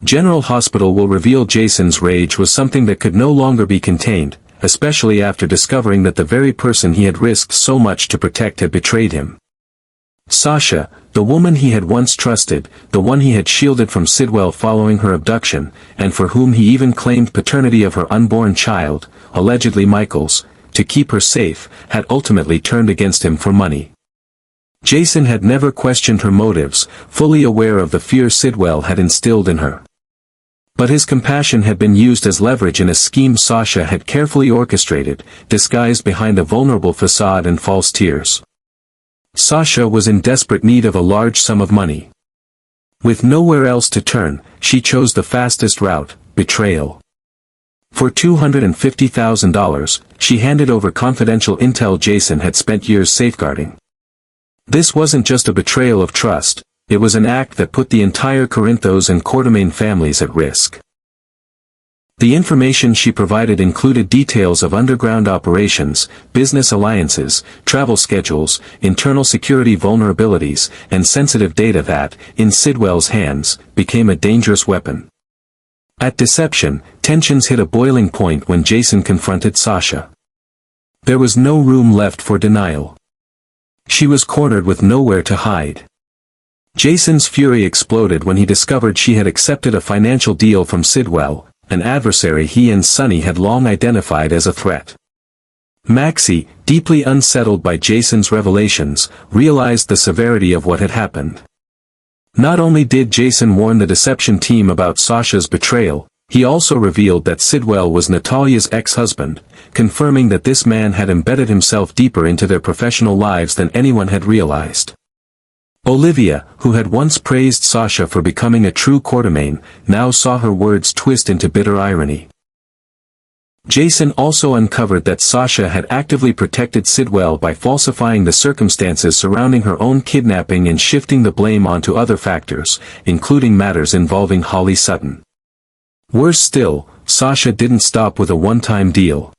General Hospital will reveal Jason's rage was something that could no longer be contained, especially after discovering that the very person he had risked so much to protect had betrayed him. Sasha, the woman he had once trusted, the one he had shielded from Sidwell following her abduction, and for whom he even claimed paternity of her unborn child, allegedly Michael's, to keep her safe, had ultimately turned against him for money. Jason had never questioned her motives, fully aware of the fear Sidwell had instilled in her. But his compassion had been used as leverage in a scheme Sasha had carefully orchestrated, disguised behind a vulnerable facade and false tears. Sasha was in desperate need of a large sum of money. With nowhere else to turn, she chose the fastest route, betrayal. For $250,000, she handed over confidential intel Jason had spent years safeguarding. This wasn't just a betrayal of trust, it was an act that put the entire Corinthos and Quartermain families at risk. The information she provided included details of underground operations, business alliances, travel schedules, internal security vulnerabilities, and sensitive data that, in Sidwell's hands, became a dangerous weapon. At deception, tensions hit a boiling point when Jason confronted Sasha. There was no room left for denial. She was cornered with nowhere to hide. Jason's fury exploded when he discovered she had accepted a financial deal from Sidwell, an adversary he and Sonny had long identified as a threat. Maxie, deeply unsettled by Jason's revelations, realized the severity of what had happened. Not only did Jason warn the deception team about Sasha's betrayal, he also revealed that Sidwell was Natalia's ex-husband, confirming that this man had embedded himself deeper into their professional lives than anyone had realized. Olivia, who had once praised Sasha for becoming a true Quartermain, now saw her words twist into bitter irony. Jason also uncovered that Sasha had actively protected Sidwell by falsifying the circumstances surrounding her own kidnapping and shifting the blame onto other factors, including matters involving Holly Sutton. Worse still, Sasha didn't stop with a one-time deal.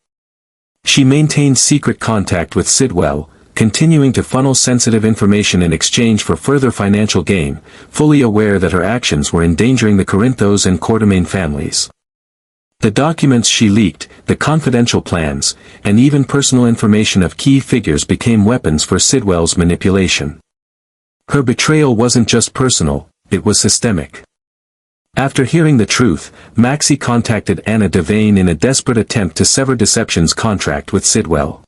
She maintained secret contact with Sidwell, continuing to funnel sensitive information in exchange for further financial gain, fully aware that her actions were endangering the Corinthos and Quartermain families. The documents she leaked, the confidential plans, and even personal information of key figures became weapons for Sidwell's manipulation. Her betrayal wasn't just personal, it was systemic. After hearing the truth, Maxie contacted Anna Devane in a desperate attempt to sever Deception's contract with Sidwell.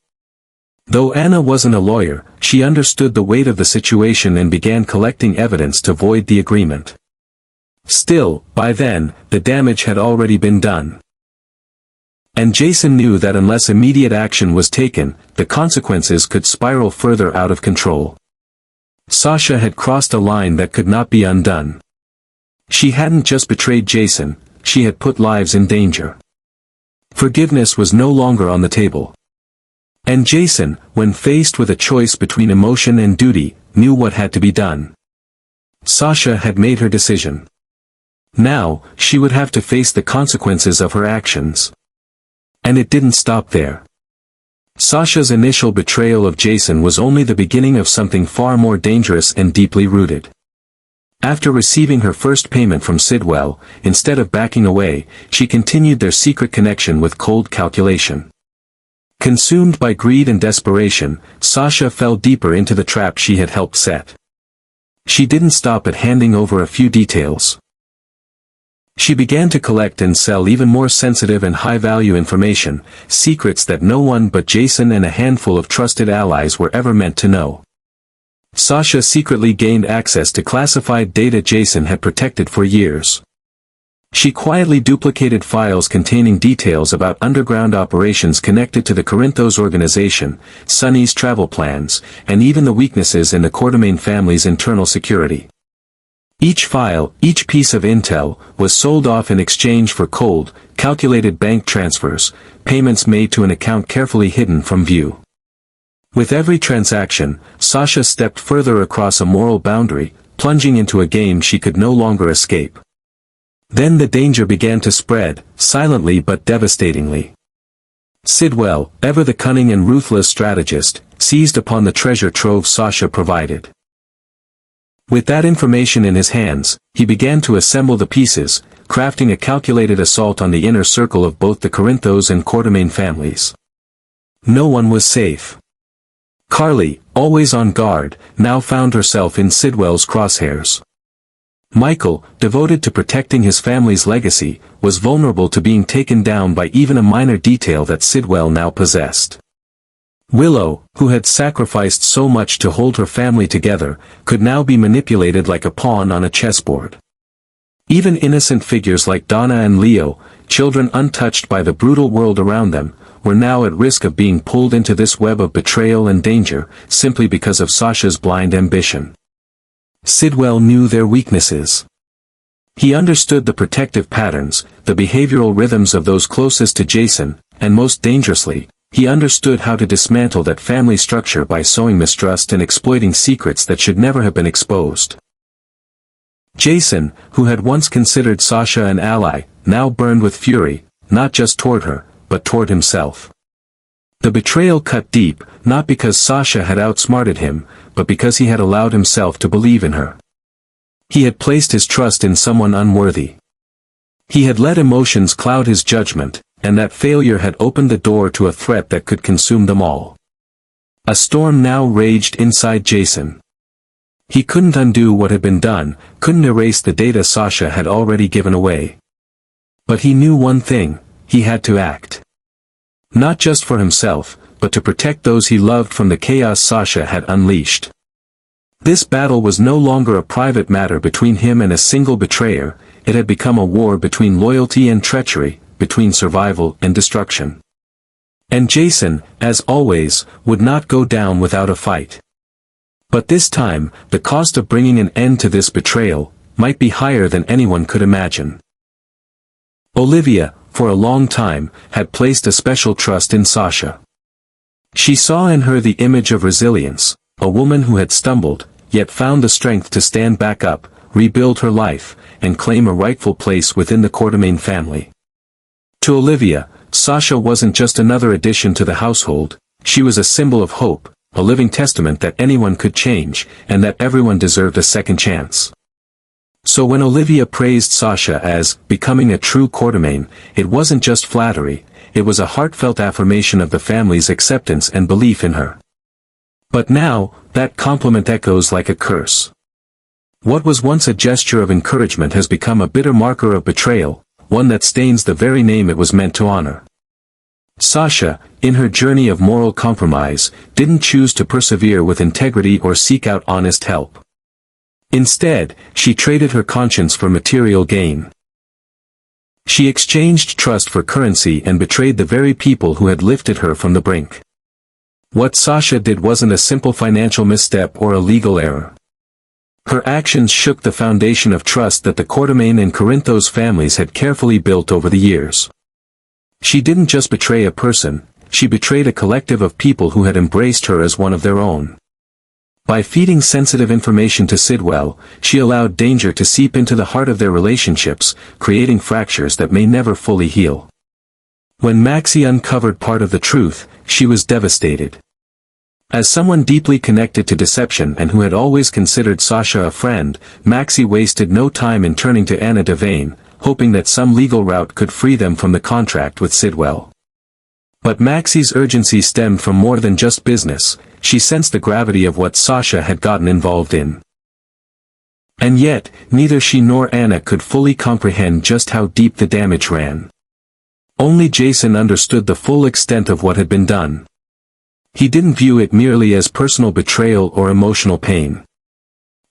Though Anna wasn't a lawyer, she understood the weight of the situation and began collecting evidence to void the agreement. Still, by then, the damage had already been done. And Jason knew that unless immediate action was taken, the consequences could spiral further out of control. Sasha had crossed a line that could not be undone. She hadn't just betrayed Jason, she had put lives in danger. Forgiveness was no longer on the table. And Jason, when faced with a choice between emotion and duty, knew what had to be done. Sasha had made her decision. Now, she would have to face the consequences of her actions. And it didn't stop there. Sasha's initial betrayal of Jason was only the beginning of something far more dangerous and deeply rooted. After receiving her first payment from Sidwell, instead of backing away, she continued their secret connection with cold calculation. Consumed by greed and desperation, Sasha fell deeper into the trap she had helped set. She didn't stop at handing over a few details. She began to collect and sell even more sensitive and high-value information, secrets that no one but Jason and a handful of trusted allies were ever meant to know. Sasha secretly gained access to classified data Jason had protected for years. She quietly duplicated files containing details about underground operations connected to the Corinthos organization, Sonny's travel plans, and even the weaknesses in the Quartermain family's internal security. Each file, each piece of intel, was sold off in exchange for cold, calculated bank transfers, payments made to an account carefully hidden from view. With every transaction, Sasha stepped further across a moral boundary, plunging into a game she could no longer escape. Then the danger began to spread, silently but devastatingly. Sidwell, ever the cunning and ruthless strategist, seized upon the treasure trove Sasha provided. With that information in his hands, he began to assemble the pieces, crafting a calculated assault on the inner circle of both the Corinthos and Quartermain families. No one was safe. Carly, always on guard, now found herself in Sidwell's crosshairs. Michael, devoted to protecting his family's legacy, was vulnerable to being taken down by even a minor detail that Sidwell now possessed. Willow, who had sacrificed so much to hold her family together, could now be manipulated like a pawn on a chessboard. Even innocent figures like Donna and Leo, children untouched by the brutal world around them, were now at risk of being pulled into this web of betrayal and danger, simply because of Sasha's blind ambition. Sidwell knew their weaknesses. He understood the protective patterns, the behavioral rhythms of those closest to Jason, and most dangerously, he understood how to dismantle that family structure by sowing mistrust and exploiting secrets that should never have been exposed. Jason, who had once considered Sasha an ally, now burned with fury, not just toward her, but toward himself. The betrayal cut deep, not because Sasha had outsmarted him, but because he had allowed himself to believe in her. He had placed his trust in someone unworthy. He had let emotions cloud his judgment, and that failure had opened the door to a threat that could consume them all. A storm now raged inside Jason. He couldn't undo what had been done, couldn't erase the data Sasha had already given away. But he knew one thing: he had to act. Not just for himself, but to protect those he loved from the chaos Sasha had unleashed. This battle was no longer a private matter between him and a single betrayer, it had become a war between loyalty and treachery, between survival and destruction. And Jason, as always, would not go down without a fight. But this time, the cost of bringing an end to this betrayal might be higher than anyone could imagine. Olivia, for a long time, had placed a special trust in Sasha. She saw in her the image of resilience, a woman who had stumbled, yet found the strength to stand back up, rebuild her life, and claim a rightful place within the Quartermain family. To Olivia, Sasha wasn't just another addition to the household, she was a symbol of hope, a living testament that anyone could change, and that everyone deserved a second chance. So when Olivia praised Sasha as becoming a true Quartermain, it wasn't just flattery, it was a heartfelt affirmation of the family's acceptance and belief in her. But now, that compliment echoes like a curse. What was once a gesture of encouragement has become a bitter marker of betrayal, one that stains the very name it was meant to honor. Sasha, in her journey of moral compromise, didn't choose to persevere with integrity or seek out honest help. Instead, she traded her conscience for material gain. She exchanged trust for currency and betrayed the very people who had lifted her from the brink. What Sasha did wasn't a simple financial misstep or a legal error. Her actions shook the foundation of trust that the Quartermain and Corinthos families had carefully built over the years. She didn't just betray a person, she betrayed a collective of people who had embraced her as one of their own. By feeding sensitive information to Sidwell, she allowed danger to seep into the heart of their relationships, creating fractures that may never fully heal. When Maxie uncovered part of the truth, she was devastated. As someone deeply connected to deception and who had always considered Sasha a friend, Maxie wasted no time in turning to Anna Devane, hoping that some legal route could free them from the contract with Sidwell. But Maxie's urgency stemmed from more than just business, she sensed the gravity of what Sasha had gotten involved in. And yet, neither she nor Anna could fully comprehend just how deep the damage ran. Only Jason understood the full extent of what had been done. He didn't view it merely as personal betrayal or emotional pain.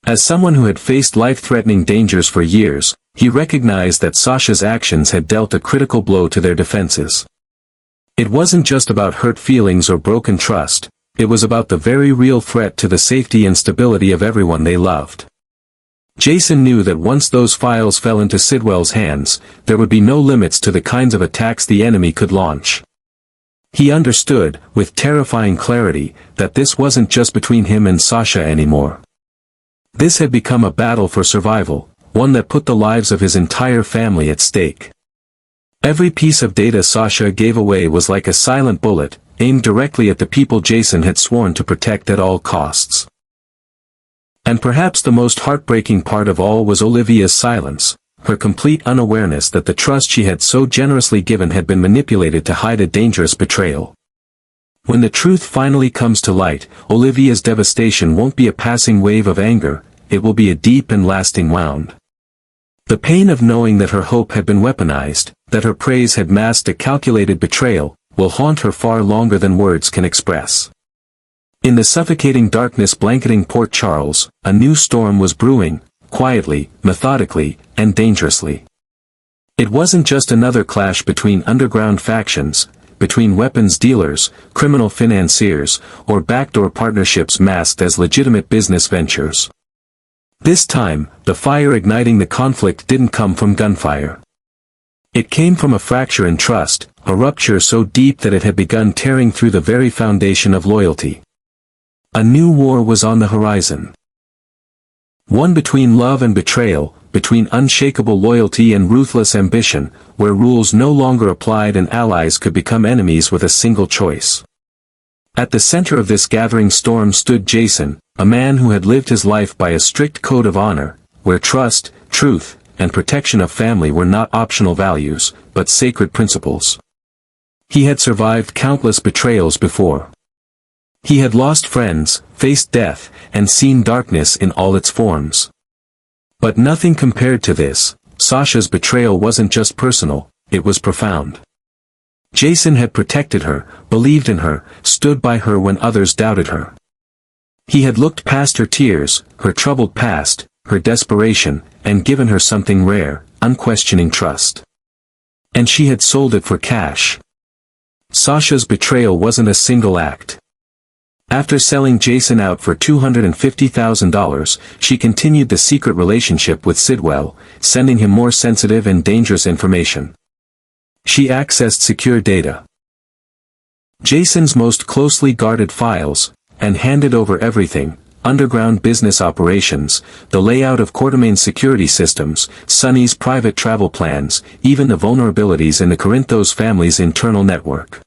As someone who had faced life-threatening dangers for years, he recognized that Sasha's actions had dealt a critical blow to their defenses. It wasn't just about hurt feelings or broken trust, it was about the very real threat to the safety and stability of everyone they loved. Jason knew that once those files fell into Sidwell's hands, there would be no limits to the kinds of attacks the enemy could launch. He understood, with terrifying clarity, that this wasn't just between him and Sasha anymore. This had become a battle for survival, one that put the lives of his entire family at stake. Every piece of data Sasha gave away was like a silent bullet, aimed directly at the people Jason had sworn to protect at all costs. And perhaps the most heartbreaking part of all was Olivia's silence. her complete unawareness that the trust she had so generously given had been manipulated to hide a dangerous betrayal. When the truth finally comes to light, Olivia's devastation won't be a passing wave of anger, it will be a deep and lasting wound. The pain of knowing that her hope had been weaponized, that her praise had masked a calculated betrayal, will haunt her far longer than words can express. In the suffocating darkness blanketing Port Charles, a new storm was brewing, quietly, methodically, and dangerously. It wasn't just another clash between underground factions, between weapons dealers, criminal financiers, or backdoor partnerships masked as legitimate business ventures. This time, the fire igniting the conflict didn't come from gunfire. It came from a fracture in trust, a rupture so deep that it had begun tearing through the very foundation of loyalty. A new war was on the horizon. One between love and betrayal, between unshakable loyalty and ruthless ambition, where rules no longer applied and allies could become enemies with a single choice. At the center of this gathering storm stood Jason, a man who had lived his life by a strict code of honor, where trust, truth, and protection of family were not optional values, but sacred principles. He had survived countless betrayals before. He had lost friends, faced death, and seen darkness in all its forms. But nothing compared to this. Sasha's betrayal wasn't just personal, it was profound. Jason had protected her, believed in her, stood by her when others doubted her. He had looked past her tears, her troubled past, her desperation, and given her something rare, unquestioning trust. And she had sold it for cash. Sasha's betrayal wasn't a single act. After selling Jason out for $250,000, she continued the secret relationship with Sidwell, sending him more sensitive and dangerous information. She accessed secure data, Jason's most closely guarded files, and handed over everything: underground business operations, the layout of Quartermain's security systems, Sonny's private travel plans, even the vulnerabilities in the Corinthos family's internal network.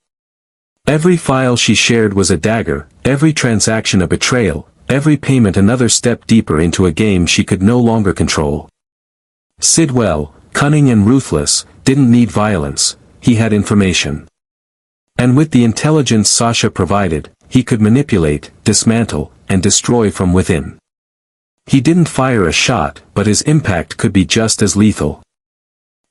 Every file she shared was a dagger, every transaction a betrayal, every payment another step deeper into a game she could no longer control. Sidwell, cunning and ruthless, didn't need violence, he had information. And with the intelligence Sasha provided, he could manipulate, dismantle, and destroy from within. He didn't fire a shot, but his impact could be just as lethal.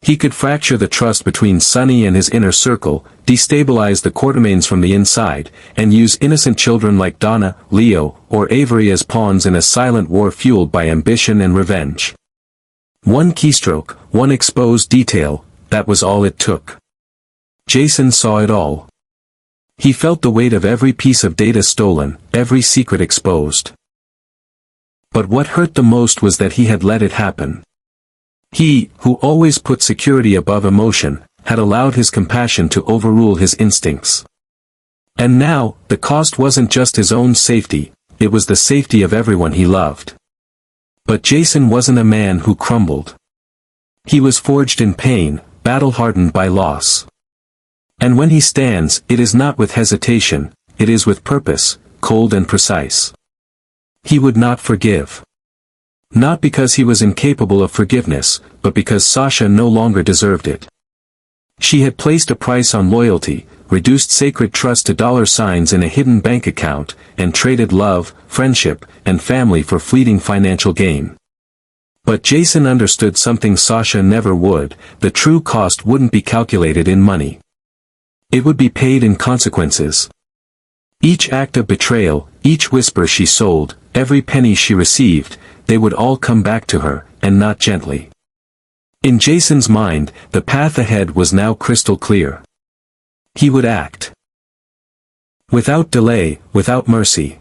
He could fracture the trust between Sonny and his inner circle, destabilize the Quartermains from the inside, and use innocent children like Donna, Leo, or Avery as pawns in a silent war fueled by ambition and revenge. One keystroke, one exposed detail, that was all it took. Jason saw it all. He felt the weight of every piece of data stolen, every secret exposed. But what hurt the most was that he had let it happen. He, who always put security above emotion, had allowed his compassion to overrule his instincts. And now, the cost wasn't just his own safety, it was the safety of everyone he loved. But Jason wasn't a man who crumbled. He was forged in pain, battle-hardened by loss. And when he stands, it is not with hesitation, it is with purpose, cold and precise. He would not forgive. Not because he was incapable of forgiveness, but because Sasha no longer deserved it. She had placed a price on loyalty, reduced sacred trust to dollar signs in a hidden bank account, and traded love, friendship, and family for fleeting financial gain. But Jason understood something Sasha never would: the true cost wouldn't be calculated in money. It would be paid in consequences. Each act of betrayal, each whisper she sold, every penny she received, they would all come back to her, and not gently. In Jason's mind, the path ahead was now crystal clear. He would act. Without delay, without mercy.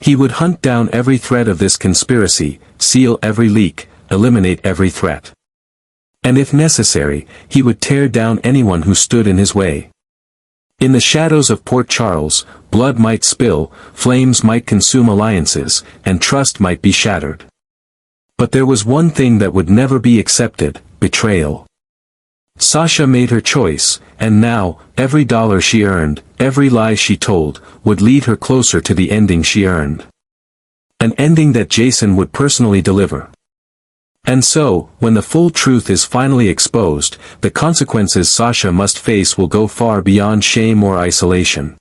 He would hunt down every thread of this conspiracy, seal every leak, eliminate every threat. And if necessary, he would tear down anyone who stood in his way. In the shadows of Port Charles, blood might spill, flames might consume alliances, and trust might be shattered. But there was one thing that would never be accepted: betrayal. Sasha made her choice, and now, every dollar she earned, every lie she told, would lead her closer to the ending she earned. An ending that Jason would personally deliver. And so, when the full truth is finally exposed, the consequences Sasha must face will go far beyond shame or isolation.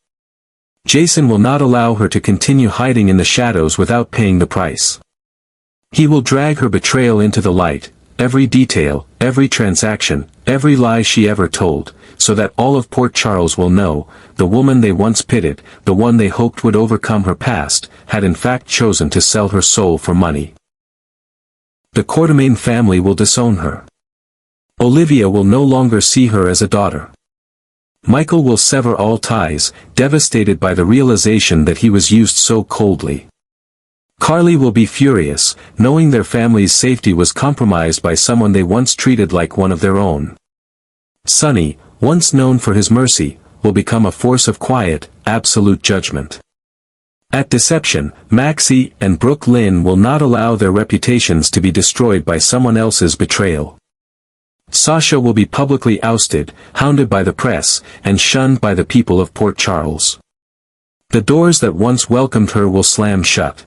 Jason will not allow her to continue hiding in the shadows without paying the price. He will drag her betrayal into the light, every detail, every transaction, every lie she ever told, so that all of Port Charles will know, the woman they once pitied, the one they hoped would overcome her past, had in fact chosen to sell her soul for money. The Quartermain family will disown her. Olivia will no longer see her as a daughter. Michael will sever all ties, devastated by the realization that he was used so coldly. Carly will be furious, knowing their family's safety was compromised by someone they once treated like one of their own. Sonny, once known for his mercy, will become a force of quiet, absolute judgment. At Deception, Maxie and Brooke Lynn will not allow their reputations to be destroyed by someone else's betrayal. Sasha will be publicly ousted, hounded by the press, and shunned by the people of Port Charles. The doors that once welcomed her will slam shut.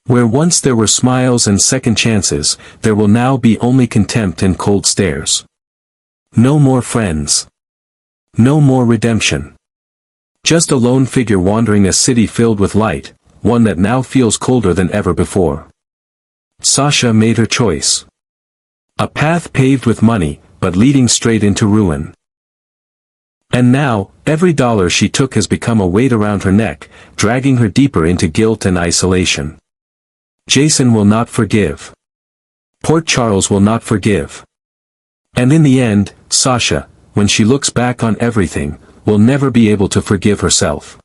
Where once there were smiles and second chances, there will now be only contempt and cold stares. No more friends. No more redemption. Just a lone figure wandering a city filled with light, one that now feels colder than ever before. Sasha made her choice. A path paved with money, but leading straight into ruin. And now, every dollar she took has become a weight around her neck, dragging her deeper into guilt and isolation. Jason will not forgive. Port Charles will not forgive. And in the end, Sasha, when she looks back on everything, will never be able to forgive herself.